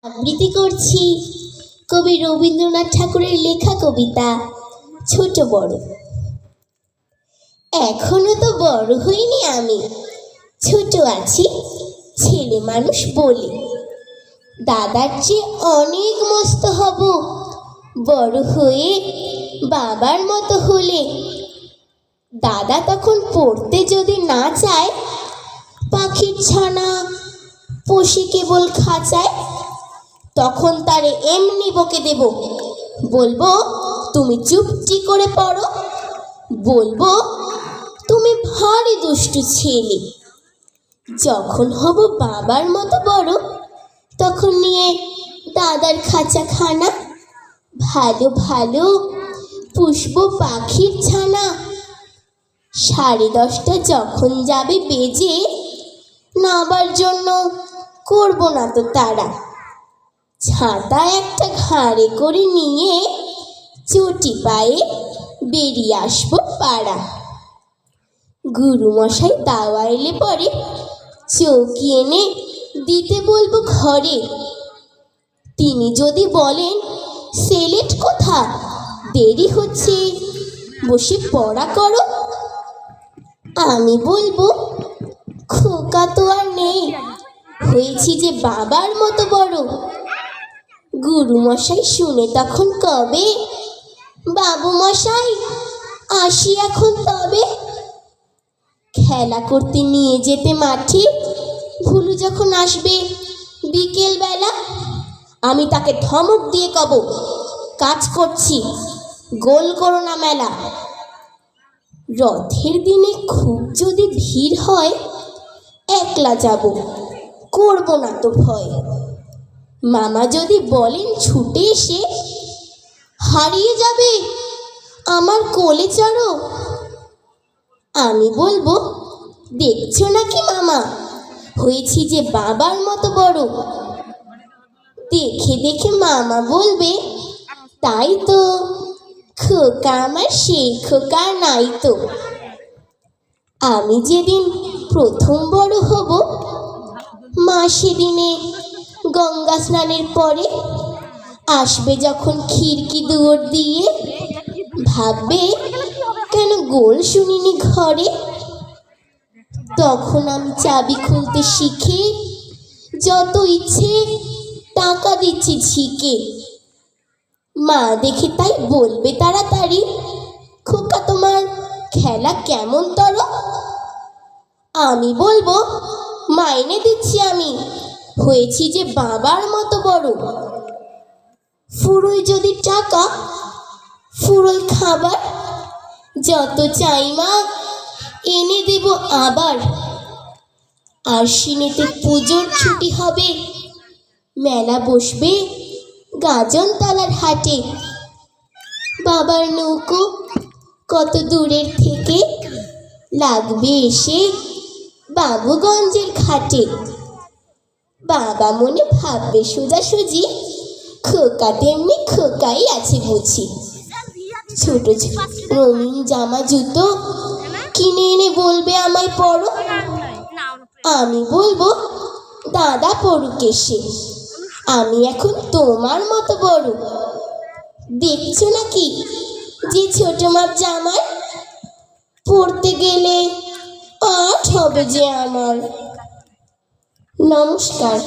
আবৃত্তি করছি কবি রবীন্দ্রনাথ ঠাকুরের লেখা কবিতা ছোট বড়। এখনো তো বড় হইনি আমি, ছোট আছি ছেলে মানুষ বলে। দাদার চেয়ে অনেক মস্ত হব বড় হয়ে বাবার মতো হলে। দাদা তখন পড়তে যদি না চায়, পাখির ছানা পোষে কেবল খাঁচায়, তখন তারে এমনি বকে দেব। বলবো তুমি চুপটি করে পড়ো, বলবো তুমি ভারী দুষ্টু ছেলে। যখন হব বাবার মতো বড়, তখন নিয়ে দাদার খাঁচা খানা ভালো ভালো পুষবো পাখির ছানা। 10:30 যখন যাবে বেজে, নাবার জন্য করবো না তো তারা। ছাতা একটা ঘাড়ে করে নিয়ে চটি পায়ে বেরিয়ে আসবো পাড়া। গুরুমশাই দাওয়া এলে পরে চৌকি এনে দিতে বলবো ঘরে। তিনি যদি বলেন সেলেট কোথা, দেরি হচ্ছে বসে পড়া করো, আমি বলবো খোকা তো আর নেই, হয়েছি যে বাবার মতো বড়। গুরুমশাই শুনে তখন কবে, বাবু মশাই আসি এখন তবে। খেলা করতে নিয়ে যেতে মাঠে ভুলু যখন আসবে বিকেল বেলা, আমি তাকে ধমক দিয়ে কব, কাজ করছি গোল করো না মেলা। রথের দিনে খুব যদি ভিড় হয়, একলা যাব করবো না তো ভয়। মামা যদি বলেন ছুটে এসে, হারিয়ে যাবে আমার কোলে চড়ো, আমি বলবো দেখছো নাকি মামা, হয়েছি যে বাবার মতো বড়। দেখে দেখে মামা বলবে, তাই তো খোকা আমার সেই খোকা নাই তো। আমি যেদিন প্রথম বড় হব, মা সেদিনে গঙ্গা স্নানের পরে আসবে যখন খিড়কি দুয়ার দিয়ে, ভাববে কেন গোল শুনিনি ঘরে। তখন আমি চাবি খুলতে শিখে যত ইচ্ছে টাকা দিচ্ছি ঝিকে। মা দেখে তাই বলবে তাড়াতাড়ি, খোকা তোমার খেলা কেমন তর। আমি বলবো মাইনে দিচ্ছি আমি, হয়েছি যে বাবার মতো বড়। ফুরোই যদি টাকা, ফুরোই খাবার, যত চাই মা এনে দেব আবার। আশ্বিনেতে পুজোর ছুটি হবে, মেলা বসবে গাজনতলার হাটে। বাবার নৌকো কত দূরের থেকে লাগবে এসে বাবুগঞ্জের ঘাটে। বাবা মনে ভাববে সোজাসুজি, খোকা তেমনি খোকাই আছে বুঝি। ছোট ছোট রঙিন জামা জুতো কিনে এনে বলবে আমায় পরো, আমি বলবো দাদা পড়ুক এসে, আমি এখন তোমার মতো বড়। দেখছো নাকি যে ছোট মাপ জামায়, পড়তে গেলে পাঠ হবে যে আমার। নমস্কার।